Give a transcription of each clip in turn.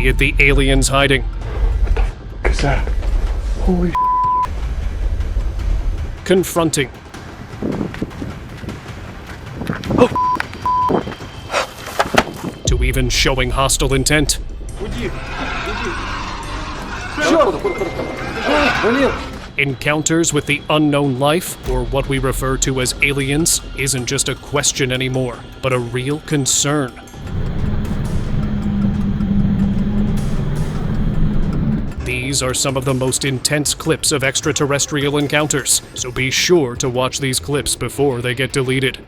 Be it the aliens hiding. What is that? Holy Confronting. To even showing hostile intent. Encounters with the unknown life, or what we refer to as aliens, isn't just a question anymore, but a real concern. These are some of the most intense clips of extraterrestrial encounters, so be sure to watch these clips before they get deleted.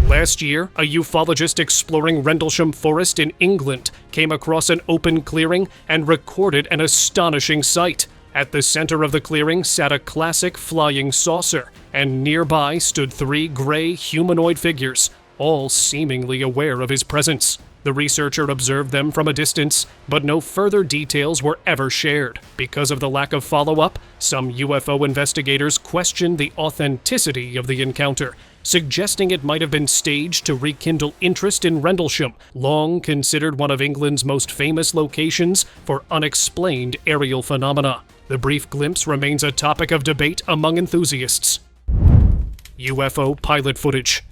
Last year, a ufologist exploring Rendlesham Forest in England came across an open clearing and recorded an astonishing sight. At the center of the clearing sat a classic flying saucer, and nearby stood 3 gray humanoid figures, all seemingly aware of his presence. The researcher observed them from a distance, but no further details were ever shared. Because of the lack of follow-up, some UFO investigators questioned the authenticity of the encounter, suggesting it might have been staged to rekindle interest in Rendlesham, long considered one of England's most famous locations for unexplained aerial phenomena. The brief glimpse remains a topic of debate among enthusiasts. UFO pilot footage.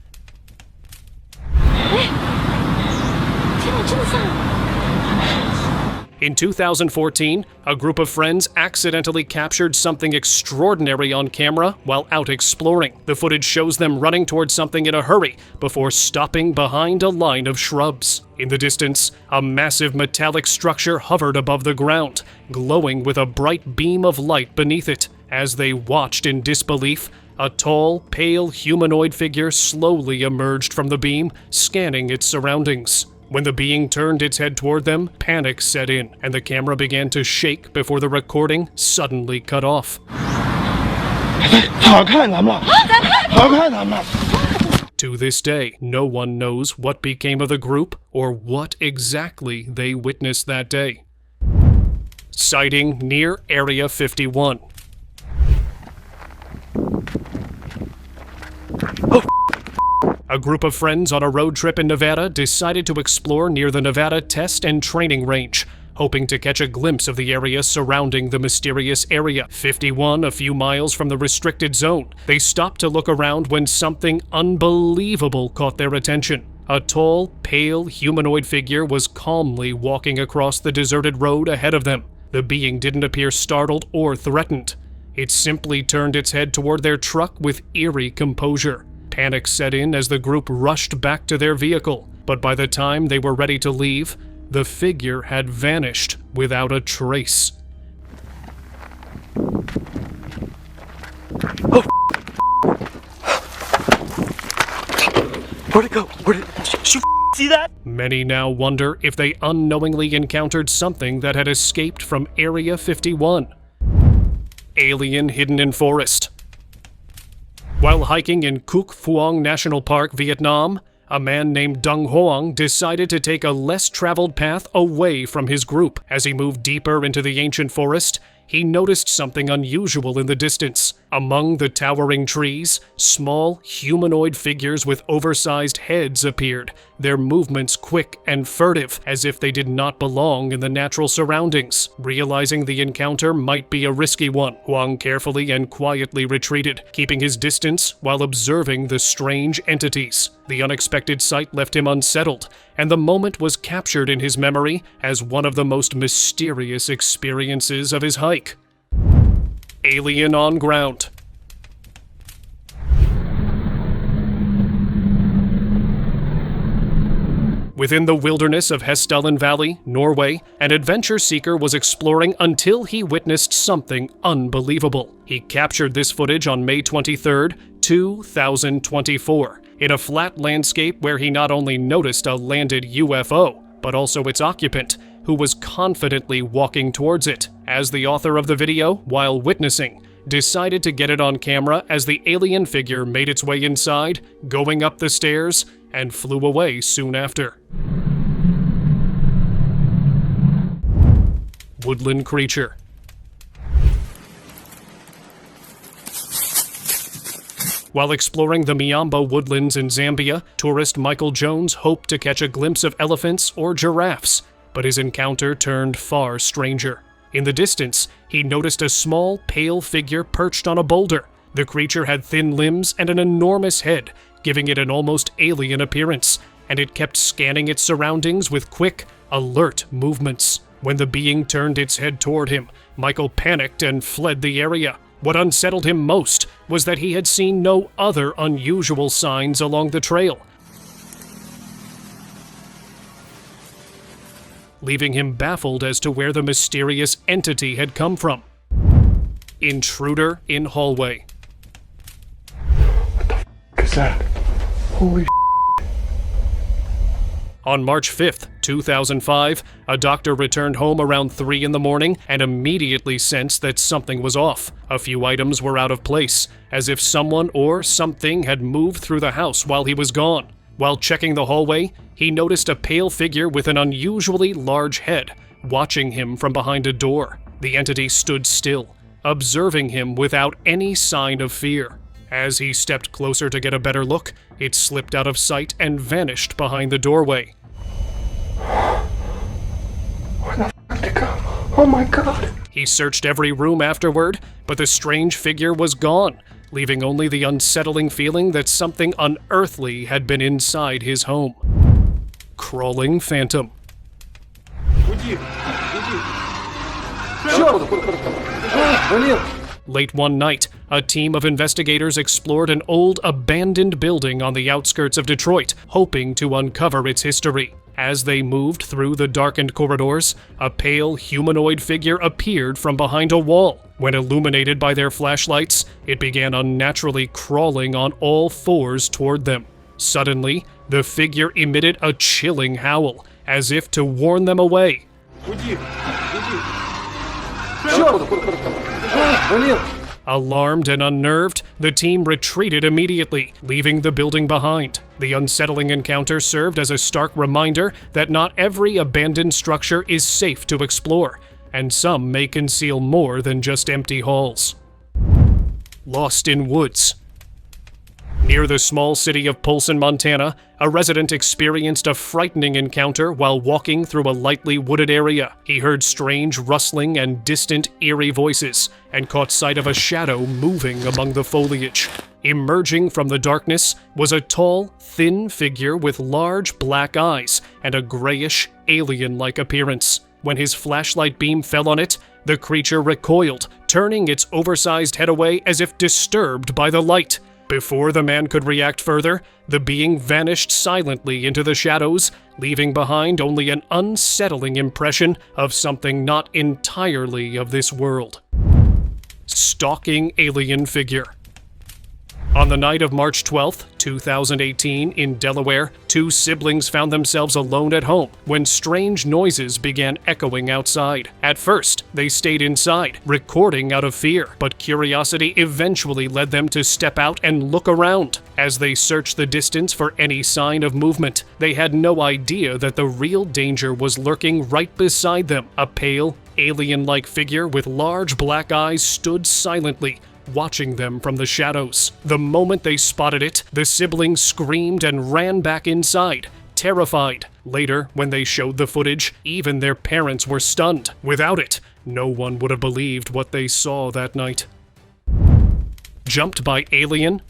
In 2014, a group of friends accidentally captured something extraordinary on camera while out exploring. The footage shows them running towards something in a hurry before stopping behind a line of shrubs. In the distance, a massive metallic structure hovered above the ground, glowing with a bright beam of light beneath it. As they watched in disbelief, a tall, pale humanoid figure slowly emerged from the beam, scanning its surroundings. When the being turned its head toward them, panic set in, and the camera began to shake before the recording suddenly cut off. To this day, no one knows what became of the group or what exactly they witnessed that day. Sighting near Area 51. A group of friends on a road trip in Nevada decided to explore near the Nevada Test and Training Range, hoping to catch a glimpse of the area surrounding the mysterious Area 51 a few miles from the restricted zone. They stopped to look around when something unbelievable caught their attention. A tall, pale humanoid figure was calmly walking across the deserted road ahead of them. The being didn't appear startled or threatened. It simply turned its head toward their truck with eerie composure. Panic set in as the group rushed back to their vehicle, but by the time they were ready to leave, the figure had vanished without a trace. Oh! Where'd it go? Did you see that? Many now wonder if they unknowingly encountered something that had escaped from Area 51. Alien hidden in forest. While hiking in Cuc Phuong National Park, Vietnam, a man named Dung Hoang decided to take a less traveled path away from his group. As he moved deeper into the ancient forest, he noticed something unusual in the distance. Among the towering trees, small humanoid figures with oversized heads appeared, their movements quick and furtive, as if they did not belong in the natural surroundings. Realizing the encounter might be a risky one, Huang carefully and quietly retreated, keeping his distance while observing the strange entities. The unexpected sight left him unsettled, and the moment was captured in his memory as one of the most mysterious experiences of his hike. Alien on ground. Within the wilderness of Hessdalen Valley, Norway, an adventure seeker was exploring until he witnessed something unbelievable. He captured this footage on May 23, 2024, in a flat landscape where he not only noticed a landed UFO, but also its occupant, who was confidently walking towards it. As the author of the video, while witnessing, decided to get it on camera as the alien figure made its way inside, going up the stairs, and flew away soon after. Woodland creature. While exploring the Miamba woodlands in Zambia, tourist Michael Jones hoped to catch a glimpse of elephants or giraffes, but his encounter turned far stranger. In the distance, he noticed a small, pale figure perched on a boulder. The creature had thin limbs and an enormous head, giving it an almost alien appearance, and it kept scanning its surroundings with quick, alert movements. When the being turned its head toward him, Michael panicked and fled the area. What unsettled him most was that he had seen no other unusual signs along the trail, leaving him baffled as to where the mysterious entity had come from. Intruder in hallway. What the f*** is that? Holy shit. On March 5th, 2005, a doctor returned home around 3 in the morning and immediately sensed that something was off. A few items were out of place, as if someone or something had moved through the house while he was gone. While checking the hallway, he noticed a pale figure with an unusually large head, watching him from behind a door. The entity stood still, observing him without any sign of fear. As he stepped closer to get a better look, it slipped out of sight and vanished behind the doorway. Where the f*** did it go? Oh my god! He searched every room afterward, but the strange figure was gone, leaving only the unsettling feeling that something unearthly had been inside his home. Crawling phantom. Late one night, a team of investigators explored an old abandoned building on the outskirts of Detroit, hoping to uncover its history. As they moved through the darkened corridors, a pale humanoid figure appeared from behind a wall. When illuminated by their flashlights, it began unnaturally crawling on all fours toward them. Suddenly, the figure emitted a chilling howl, as if to warn them away. Alarmed and unnerved, the team retreated immediately, leaving the building behind. The unsettling encounter served as a stark reminder that not every abandoned structure is safe to explore, and some may conceal more than just empty halls. Lost in woods. Near the small city of Polson, Montana, a resident experienced a frightening encounter while walking through a lightly wooded area. He heard strange rustling and distant, eerie voices, and caught sight of a shadow moving among the foliage. Emerging from the darkness was a tall, thin figure with large black eyes and a grayish, alien-like appearance. When his flashlight beam fell on it, the creature recoiled, turning its oversized head away as if disturbed by the light. Before the man could react further, the being vanished silently into the shadows, leaving behind only an unsettling impression of something not entirely of this world. Stalking alien figure. On the night of March 12th, 2018, in Delaware, two siblings found themselves alone at home when strange noises began echoing outside. At first, they stayed inside, recording out of fear, but curiosity eventually led them to step out and look around. As they searched the distance for any sign of movement, they had no idea that the real danger was lurking right beside them. A pale, alien-like figure with large black eyes stood silently, watching them from the shadows. The moment they spotted it, the siblings screamed and ran back inside, terrified. Later, when they showed the footage, even their parents were stunned. Without it, no one would have believed what they saw that night. Jumped by alien?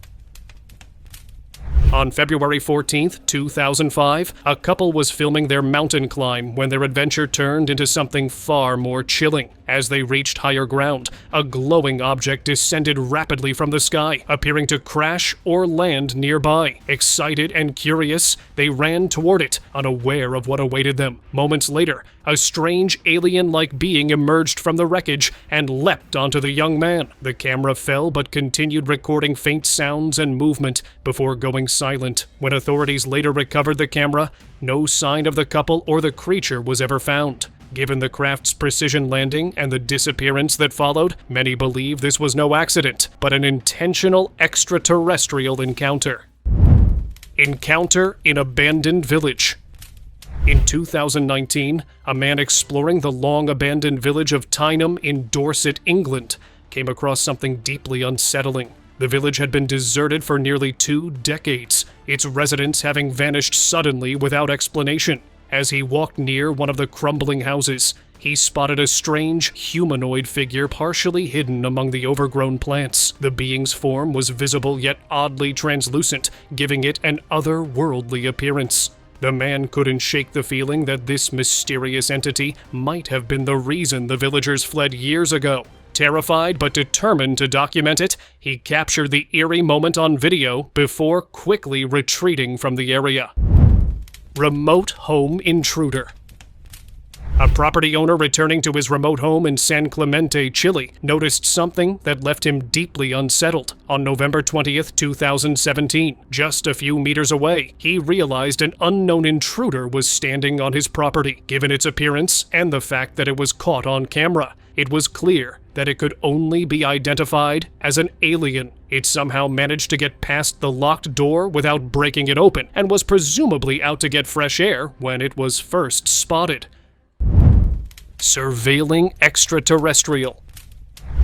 On February 14th, 2005, a couple was filming their mountain climb when their adventure turned into something far more chilling. As they reached higher ground, a glowing object descended rapidly from the sky, appearing to crash or land nearby. Excited and curious, they ran toward it, unaware of what awaited them. Moments later, a strange alien-like being emerged from the wreckage and leapt onto the young man. The camera fell but continued recording faint sounds and movement before going silent. When authorities later recovered the camera, no sign of the couple or the creature was ever found. Given the craft's precision landing and the disappearance that followed, many believe this was no accident, but an intentional extraterrestrial encounter. Encounter in abandoned village. In 2019, a man exploring the long-abandoned village of Tyneham in Dorset, England, came across something deeply unsettling. The village had been deserted for nearly 2 decades, its residents having vanished suddenly without explanation. As he walked near one of the crumbling houses, he spotted a strange humanoid figure partially hidden among the overgrown plants. The being's form was visible yet oddly translucent, giving it an otherworldly appearance. The man couldn't shake the feeling that this mysterious entity might have been the reason the villagers fled years ago. Terrified but determined to document it, he captured the eerie moment on video before quickly retreating from the area. Remote home intruder. A property owner returning to his remote home in San Clemente, Chile, noticed something that left him deeply unsettled. On November 20th, 2017, just a few meters away, he realized an unknown intruder was standing on his property. Given its appearance and the fact that it was caught on camera, it was clear that it could only be identified as an alien. It somehow managed to get past the locked door without breaking it open, and was presumably out to get fresh air when it was first spotted. Surveilling extraterrestrial.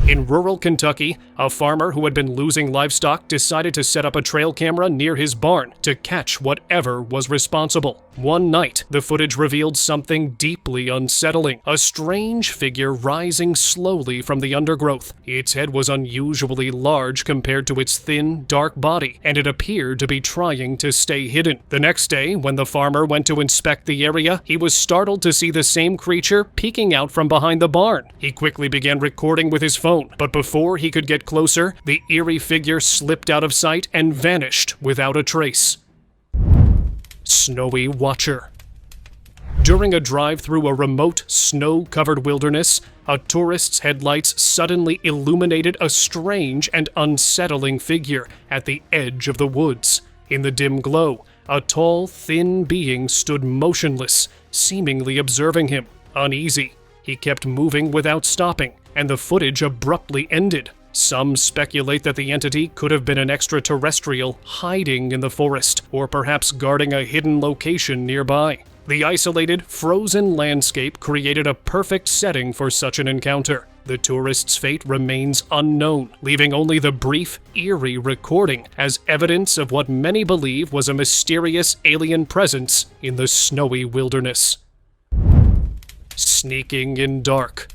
In rural Kentucky, a farmer who had been losing livestock decided to set up a trail camera near his barn to catch whatever was responsible. One night, the footage revealed something deeply unsettling, a strange figure rising slowly from the undergrowth. Its head was unusually large compared to its thin, dark body, and it appeared to be trying to stay hidden. The next day, when the farmer went to inspect the area, he was startled to see the same creature peeking out from behind the barn. He quickly began recording with his phone, but before he could get closer, the eerie figure slipped out of sight and vanished without a trace. Snowy Watcher. During a drive through a remote, snow-covered wilderness, a tourist's headlights suddenly illuminated a strange and unsettling figure at the edge of the woods. In the dim glow, a tall, thin being stood motionless, seemingly observing him. Uneasy, he kept moving without stopping, and the footage abruptly ended. Some speculate that the entity could have been an extraterrestrial hiding in the forest, or perhaps guarding a hidden location nearby. The isolated, frozen landscape created a perfect setting for such an encounter. The tourist's fate remains unknown, leaving only the brief, eerie recording as evidence of what many believe was a mysterious alien presence in the snowy wilderness. Sneaking in dark.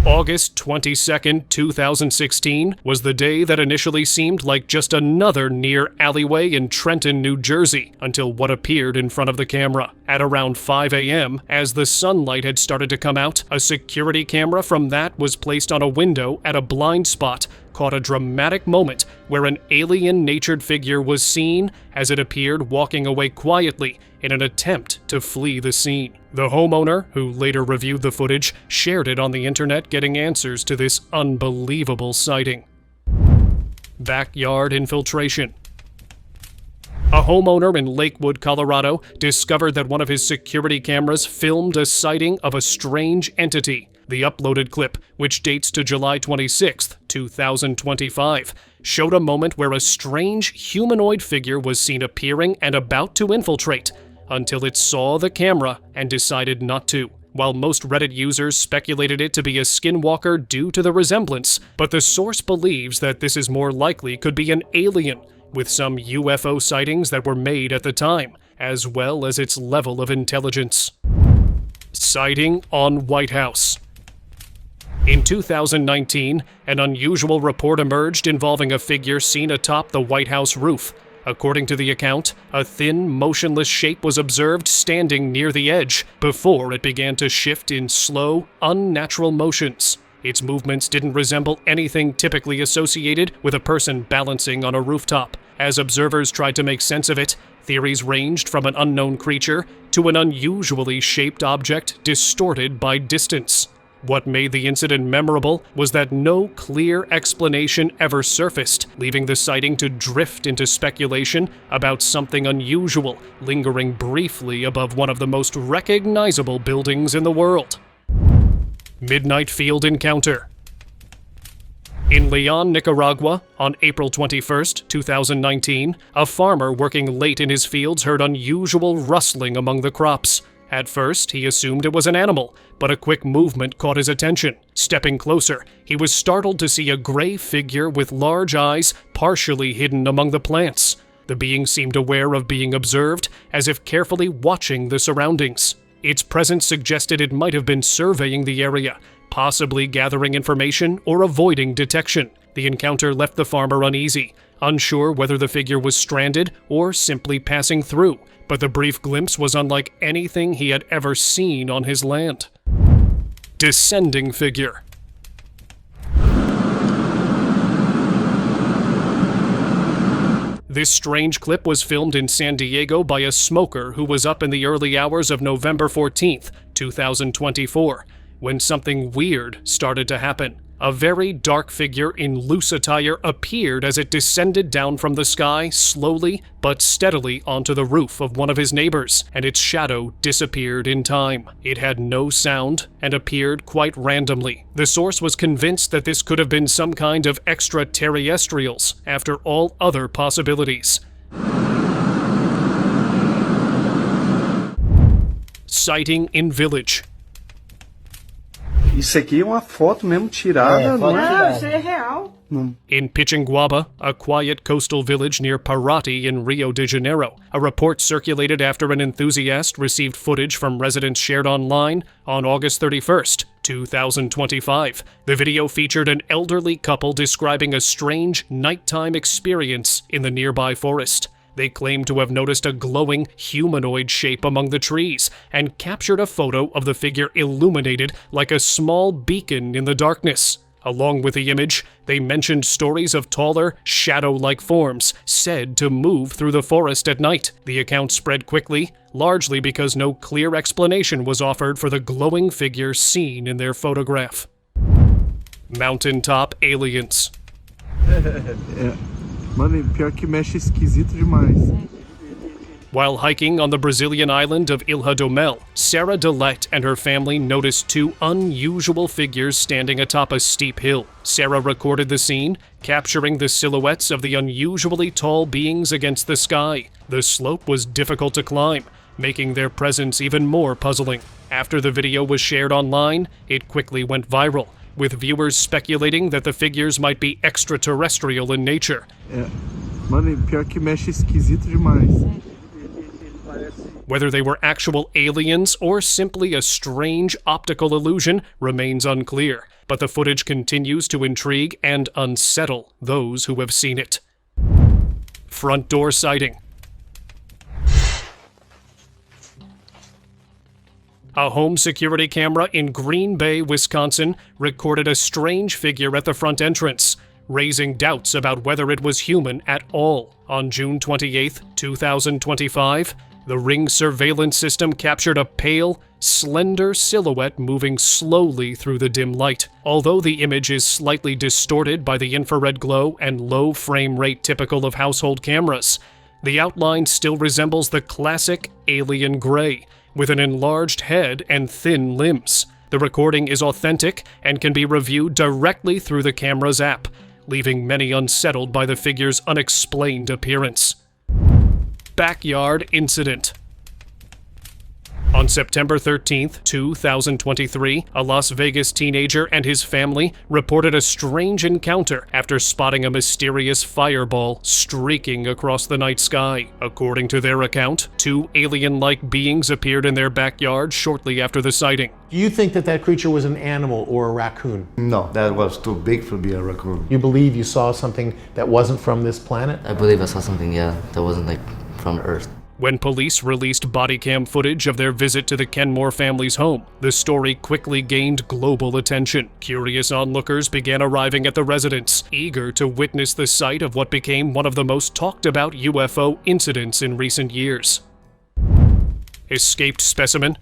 August 22nd, 2016 was the day that initially seemed like just another near alleyway in Trenton, New Jersey, until what appeared in front of the camera. At around 5 a.m., as the sunlight had started to come out, a security camera from that was placed on a window at a blind spot, caught a dramatic moment where an alien-natured figure was seen as it appeared walking away quietly in an attempt to flee the scene. The homeowner, who later reviewed the footage, shared it on the internet, getting answers to this unbelievable sighting. Backyard infiltration. A homeowner in Lakewood, Colorado, discovered that one of his security cameras filmed a sighting of a strange entity. The uploaded clip, which dates to July 26, 2025, showed a moment where a strange humanoid figure was seen appearing and about to infiltrate, until it saw the camera and decided not to. While most Reddit users speculated it to be a skinwalker due to the resemblance, but the source believes that this is more likely could be an alien, with some UFO sightings that were made at the time, as well as its level of intelligence. Sighting on White House. In 2019, an unusual report emerged involving a figure seen atop the White House roof. According to the account, a thin, motionless shape was observed standing near the edge before it began to shift in slow, unnatural motions. Its movements didn't resemble anything typically associated with a person balancing on a rooftop. As observers tried to make sense of it, theories ranged from an unknown creature to an unusually shaped object distorted by distance. What made the incident memorable was that no clear explanation ever surfaced, leaving the sighting to drift into speculation about something unusual lingering briefly above one of the most recognizable buildings in the world. Midnight Field Encounter. In Leon, Nicaragua, on April 21, 2019, a farmer working late in his fields heard unusual rustling among the crops. At first, he assumed it was an animal, but a quick movement caught his attention. Stepping closer, he was startled to see a gray figure with large eyes partially hidden among the plants. The being seemed aware of being observed, as if carefully watching the surroundings. Its presence suggested it might have been surveying the area, possibly gathering information or avoiding detection. The encounter left the farmer uneasy, unsure whether the figure was stranded or simply passing through, but the brief glimpse was unlike anything he had ever seen on his land. Descending figure. This strange clip was filmed in San Diego by a smoker who was up in the early hours of November 14th, 2024, when something weird started to happen. A very dark figure in loose attire appeared as it descended down from the sky slowly but steadily onto the roof of one of his neighbors, and its shadow disappeared in time. It had no sound and appeared quite randomly. The source was convinced that this could have been some kind of extraterrestrials after all other possibilities. Sighting in village. Isso aqui é uma foto mesmo tirada, não é? Não, isso é real. In Pichinguaba, a quiet coastal village near Paraty in Rio de Janeiro, a report circulated after an enthusiast received footage from residents shared online on August 31st, 2025. The video featured an elderly couple describing a strange nighttime experience in the nearby forest. They claimed to have noticed a glowing humanoid shape among the trees and captured a photo of the figure illuminated like a small beacon in the darkness. Along with the image, they mentioned stories of taller, shadow-like forms said to move through the forest at night. The account spread quickly, largely because no clear explanation was offered for the glowing figure seen in their photograph. Mountaintop aliens. Mano, pior que mexe esquisito demais. While hiking on the Brazilian island of Ilha do Mel, Sarah Delette and her family noticed two unusual figures standing atop a steep hill. Sarah recorded the scene, capturing the silhouettes of the unusually tall beings against the sky. The slope was difficult to climb, making their presence even more puzzling. After the video was shared online, it quickly went viral, with viewers speculating that the figures might be extraterrestrial in nature. Mano, pior que mexe esquisito demais. Whether they were actual aliens or simply a strange optical illusion remains unclear, but the footage continues to intrigue and unsettle those who have seen it. Front door sighting. A home security camera in Green Bay, Wisconsin, recorded a strange figure at the front entrance, raising doubts about whether it was human at all. On June 28, 2025, the Ring surveillance system captured a pale, slender silhouette moving slowly through the dim light. Although the image is slightly distorted by the infrared glow and low frame rate typical of household cameras, the outline still resembles the classic alien gray, with an enlarged head and thin limbs. The recording is authentic and can be reviewed directly through the camera's app, leaving many unsettled by the figure's unexplained appearance. Backyard incident. On September 13, 2023, a Las Vegas teenager and his family reported a strange encounter after spotting a mysterious fireball streaking across the night sky. According to their account, two alien-like beings appeared in their backyard shortly after the sighting. Do you think that that creature was an animal or a raccoon? No, that was too big to be a raccoon. You believe you saw something that wasn't from this planet? I believe I saw something, yeah, that wasn't like from Earth. When police released body cam footage of their visit to the Kenmore family's home, the story quickly gained global attention. Curious onlookers began arriving at the residence, eager to witness the sight of what became one of the most talked about UFO incidents in recent years. Escaped specimen.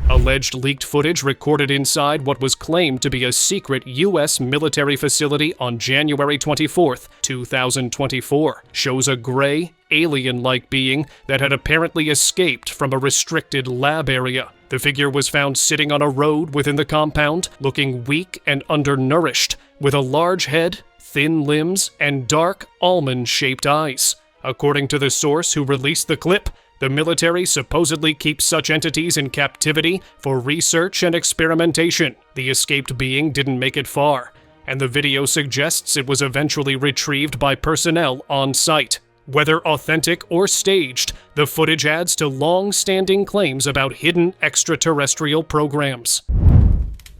Alleged leaked footage recorded inside what was claimed to be a secret U.S. military facility on January 24, 2024, shows a gray, alien-like being that had apparently escaped from a restricted lab area. The figure was found sitting on a road within the compound, looking weak and undernourished, with a large head, thin limbs, and dark, almond-shaped eyes. According to the source who released the clip, The military supposedly keeps such entities in captivity for research and experimentation. The escaped being didn't make it far, and the video suggests it was eventually retrieved by personnel on site. Whether authentic or staged, the footage adds to long-standing claims about hidden extraterrestrial programs.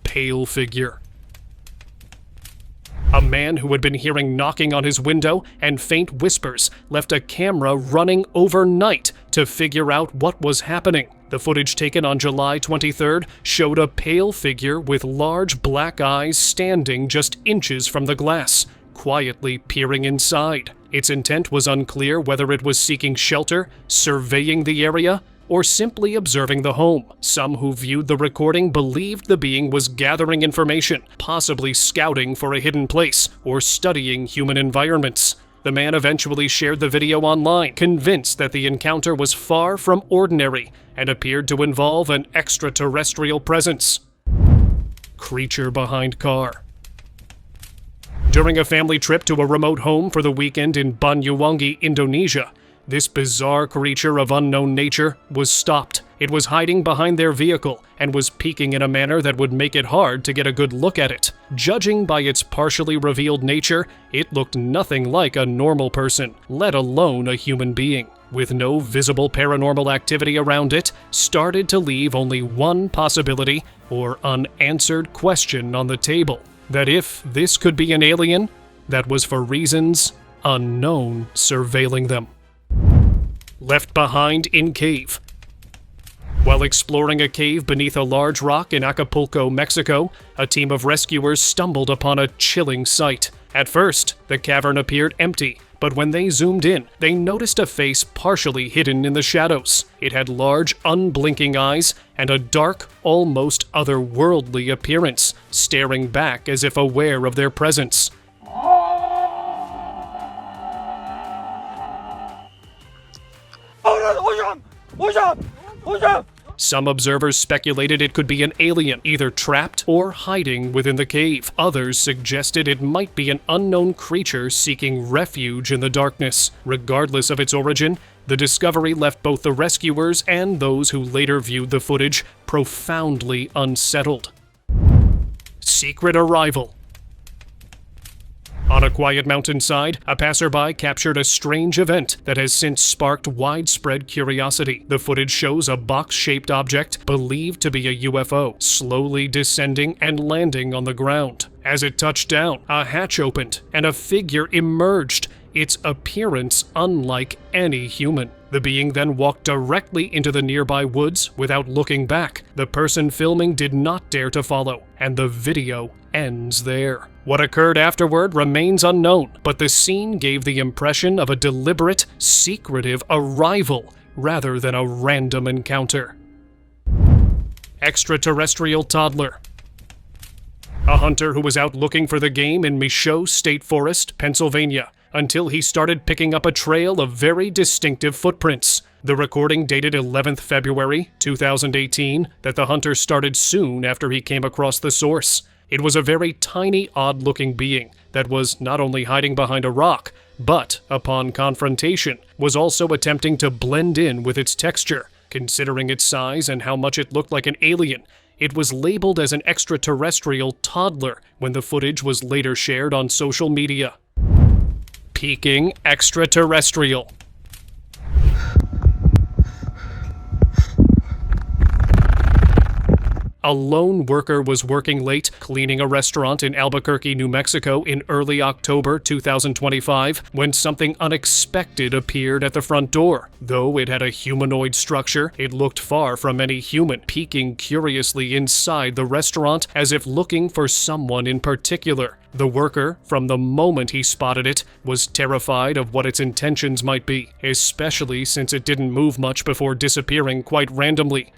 Pale figure. A man who had been hearing knocking on his window and faint whispers left a camera running overnight to figure out what was happening. The footage taken on July 23rd showed a pale figure with large black eyes standing just inches from the glass, quietly peering inside. Its intent was unclear, whether it was seeking shelter, surveying the area, or simply observing the home. Some who viewed the recording believed the being was gathering information, possibly scouting for a hidden place or studying human environments. The man eventually shared the video online, convinced that the encounter was far from ordinary and appeared to involve an extraterrestrial presence. Creature behind car. During a family trip to a remote home for the weekend in Banyuwangi, Indonesia, this bizarre creature of unknown nature was stopped. It was hiding behind their vehicle and was peeking in a manner that would make it hard to get a good look at it. Judging by its partially revealed nature, it looked nothing like a normal person, let alone a human being. With no visible paranormal activity around it, started to leave only one possibility or unanswered question on the table. That if this could be an alien, that was for reasons unknown surveilling them. Left behind in cave. While exploring a cave beneath a large rock in Acapulco, Mexico, a team of rescuers stumbled upon a chilling sight. At first, the cavern appeared empty, but when they zoomed in, they noticed a face partially hidden in the shadows. It had large, unblinking eyes and a dark, almost otherworldly appearance, staring back as if aware of their presence. Some observers speculated it could be an alien, either trapped or hiding within the cave. Others suggested it might be an unknown creature seeking refuge in the darkness. Regardless of its origin, the discovery left both the rescuers and those who later viewed the footage profoundly unsettled. Secret arrival. On a quiet mountainside, a passerby captured a strange event that has since sparked widespread curiosity. The footage shows a box-shaped object, believed to be a UFO, slowly descending and landing on the ground. As it touched down, a hatch opened and a figure emerged, its appearance unlike any human. The being then walked directly into the nearby woods without looking back. The person filming did not dare to follow, and the video ends there. What occurred afterward remains unknown, but the scene gave the impression of a deliberate, secretive arrival rather than a random encounter. Extraterrestrial toddler. A hunter who was out looking for the game in Michaud State Forest, Pennsylvania, until he started picking up a trail of very distinctive footprints. The recording dated 11th February 2018 that the hunter started soon after he came across the source. It was a very tiny, odd-looking being that was not only hiding behind a rock, but, upon confrontation, was also attempting to blend in with its texture. Considering its size and how much it looked like an alien, it was labeled as an extraterrestrial toddler when the footage was later shared on social media. Peeking extraterrestrial. A lone worker was working late, cleaning a restaurant in Albuquerque, New Mexico in early October 2025 when something unexpected appeared at the front door. Though it had a humanoid structure, it looked far from any human, peeking curiously inside the restaurant as if looking for someone in particular. The worker, from the moment he spotted it, was terrified of what its intentions might be, especially since it didn't move much before disappearing quite randomly.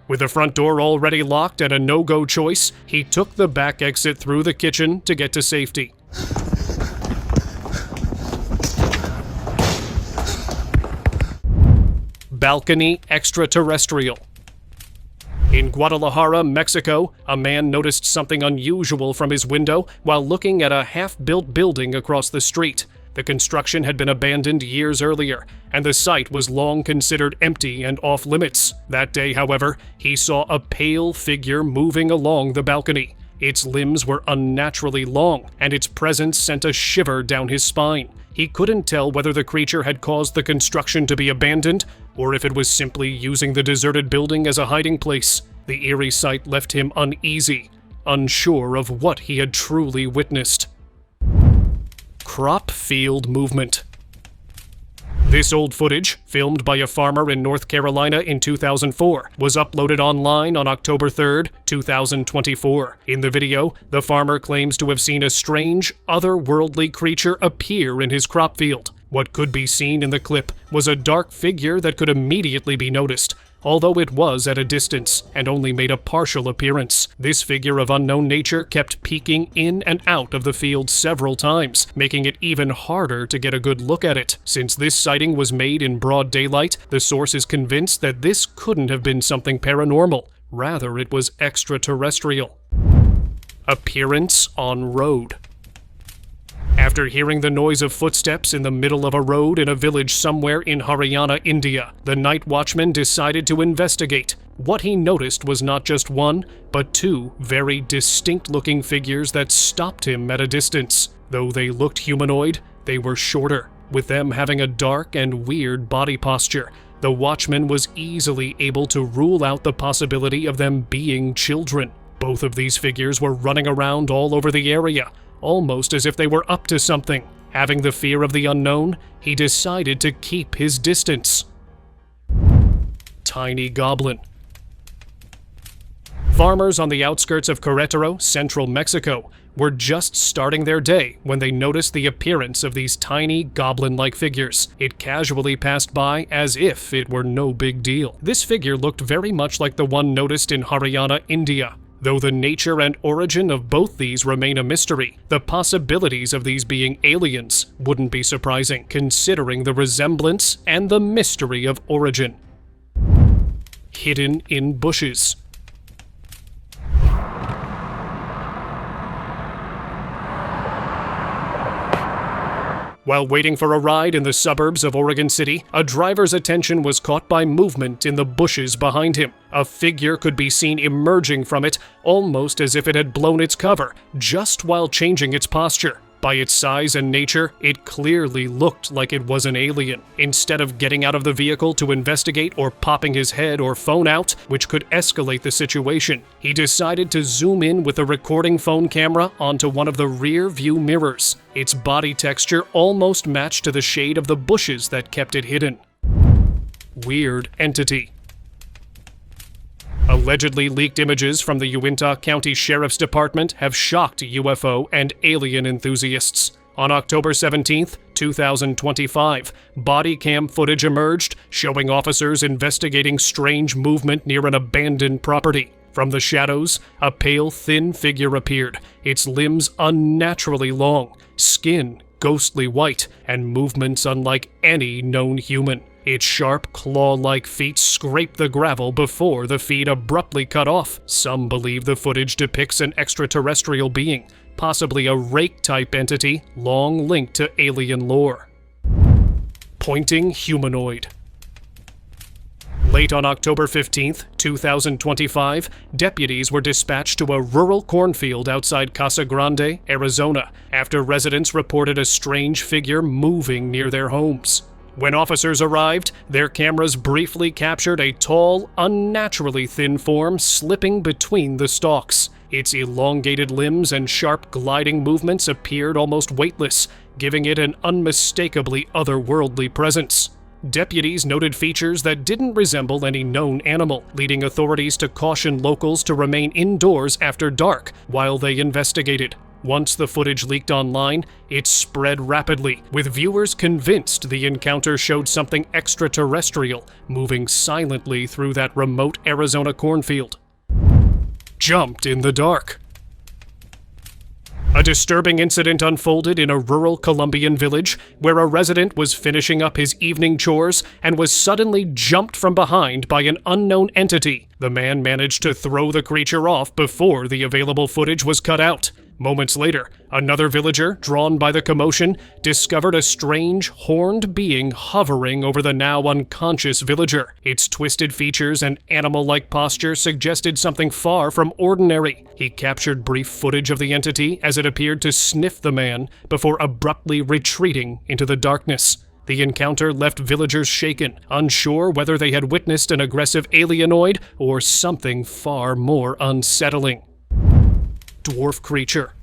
With the front door already locked and a no-go choice, he took the back exit through the kitchen to get to safety. Balcony extraterrestrial. In Guadalajara, Mexico, a man noticed something unusual from his window while looking at a half-built building across the street. The construction had been abandoned years earlier, and the site was long considered empty and off-limits. That day, however, he saw a pale figure moving along the balcony. Its limbs were unnaturally long, and its presence sent a shiver down his spine. He couldn't tell whether the creature had caused the construction to be abandoned, or if it was simply using the deserted building as a hiding place. The eerie sight left him uneasy, unsure of what he had truly witnessed. Crop field movement. This old footage, filmed by a farmer in North Carolina in 2004, was uploaded online on October 3, 2024. In the video, the farmer claims to have seen a strange, otherworldly creature appear in his crop field. What could be seen in the clip was a dark figure that could immediately be noticed, although it was at a distance and only made a partial appearance. This figure of unknown nature kept peeking in and out of the field several times, making it even harder to get a good look at it. Since this sighting was made in broad daylight, the source is convinced that this couldn't have been something paranormal. Rather, it was extraterrestrial. Appearance on road. After hearing the noise of footsteps in the middle of a road in a village somewhere in Haryana, India, the night watchman decided to investigate. What he noticed was not just one, but two very distinct-looking figures that stopped him at a distance. Though they looked humanoid, they were shorter, with them having a dark and weird body posture. The watchman was easily able to rule out the possibility of them being children. Both of these figures were running around all over the area, almost as if they were up to something. Having the fear of the unknown, he decided to keep his distance. Tiny goblin. Farmers on the outskirts of Querétaro, central Mexico, were just starting their day when they noticed the appearance of these tiny goblin-like figures. It casually passed by as if it were no big deal. This figure looked very much like the one noticed in Haryana, India. Though the nature and origin of both these remain a mystery, the possibilities of these being aliens wouldn't be surprising, considering the resemblance and the mystery of origin. Hidden in bushes. While waiting for a ride in the suburbs of Oregon City, a driver's attention was caught by movement in the bushes behind him. A figure could be seen emerging from it, almost as if it had blown its cover, just while changing its posture. By its size and nature, it clearly looked like it was an alien. Instead of getting out of the vehicle to investigate or popping his head or phone out, which could escalate the situation, he decided to zoom in with a recording phone camera onto one of the rear view mirrors. Its body texture almost matched to the shade of the bushes that kept it hidden. Weird entity. Allegedly leaked images from the Uintah County Sheriff's Department have shocked UFO and alien enthusiasts. On October 17, 2025, body cam footage emerged showing officers investigating strange movement near an abandoned property. From the shadows, a pale, thin figure appeared, its limbs unnaturally long, skin ghostly white, and movements unlike any known human. Its sharp, claw-like feet scrape the gravel before the feet abruptly cut off. Some believe the footage depicts an extraterrestrial being, possibly a rake-type entity long linked to alien lore. Pointing humanoid. Late on October 15, 2025, deputies were dispatched to a rural cornfield outside Casa Grande, Arizona, after residents reported a strange figure moving near their homes. When officers arrived, their cameras briefly captured a tall, unnaturally thin form slipping between the stalks. Its elongated limbs and sharp gliding movements appeared almost weightless, giving it an unmistakably otherworldly presence. Deputies noted features that didn't resemble any known animal, leading authorities to caution locals to remain indoors after dark while they investigated. Once the footage leaked online, it spread rapidly, with viewers convinced the encounter showed something extraterrestrial moving silently through that remote Arizona cornfield. Jumped in the dark. A disturbing incident unfolded in a rural Colombian village where a resident was finishing up his evening chores and was suddenly jumped from behind by an unknown entity. The man managed to throw the creature off before the available footage was cut out. Moments later, another villager, drawn by the commotion, discovered a strange, horned being hovering over the now unconscious villager. Its twisted features and animal-like posture suggested something far from ordinary. He captured brief footage of the entity as it appeared to sniff the man before abruptly retreating into the darkness. The encounter left villagers shaken, unsure whether they had witnessed an aggressive alienoid or something far more unsettling. Dwarf creature.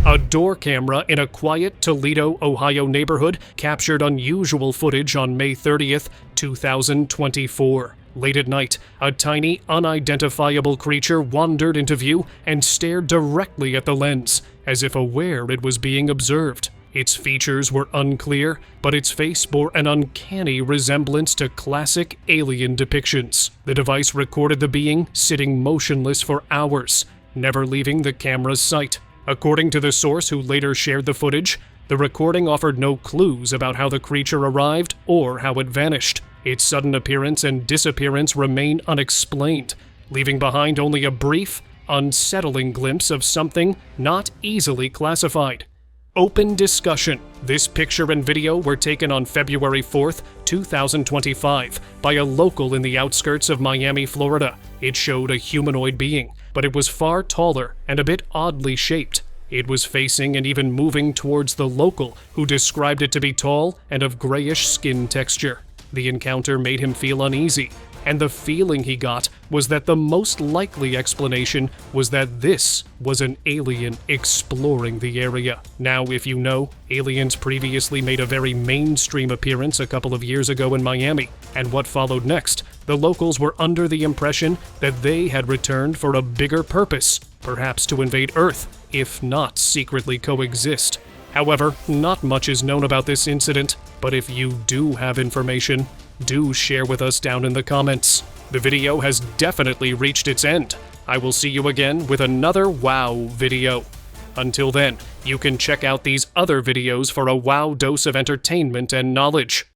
A door camera in a quiet Toledo, Ohio neighborhood captured unusual footage on May 30th, 2024. Late at night, a tiny, unidentifiable creature wandered into view and stared directly at the lens, as if aware it was being observed. Its features were unclear, but its face bore an uncanny resemblance to classic alien depictions. The device recorded the being sitting motionless for hours, never leaving the camera's sight. According to the source who later shared the footage, the recording offered no clues about how the creature arrived or how it vanished. Its sudden appearance and disappearance remain unexplained, leaving behind only a brief, unsettling glimpse of something not easily classified. Open discussion. This picture and video were taken on February 4th, 2025, by a local in the outskirts of Miami, Florida. It showed a humanoid being, but it was far taller and a bit oddly shaped. It was facing and even moving towards the local, who described it to be tall and of grayish skin texture. The encounter made him feel uneasy, and the feeling he got was that the most likely explanation was that this was an alien exploring the area. Now, if you know, aliens previously made a very mainstream appearance a couple of years ago in Miami, and what followed next, the locals were under the impression that they had returned for a bigger purpose, perhaps to invade Earth, if not secretly coexist. However, not much is known about this incident, but if you do have information, do share with us down in the comments. The video has definitely reached its end. I will see you again with another WOW video. Until then, you can check out these other videos for a WOW dose of entertainment and knowledge.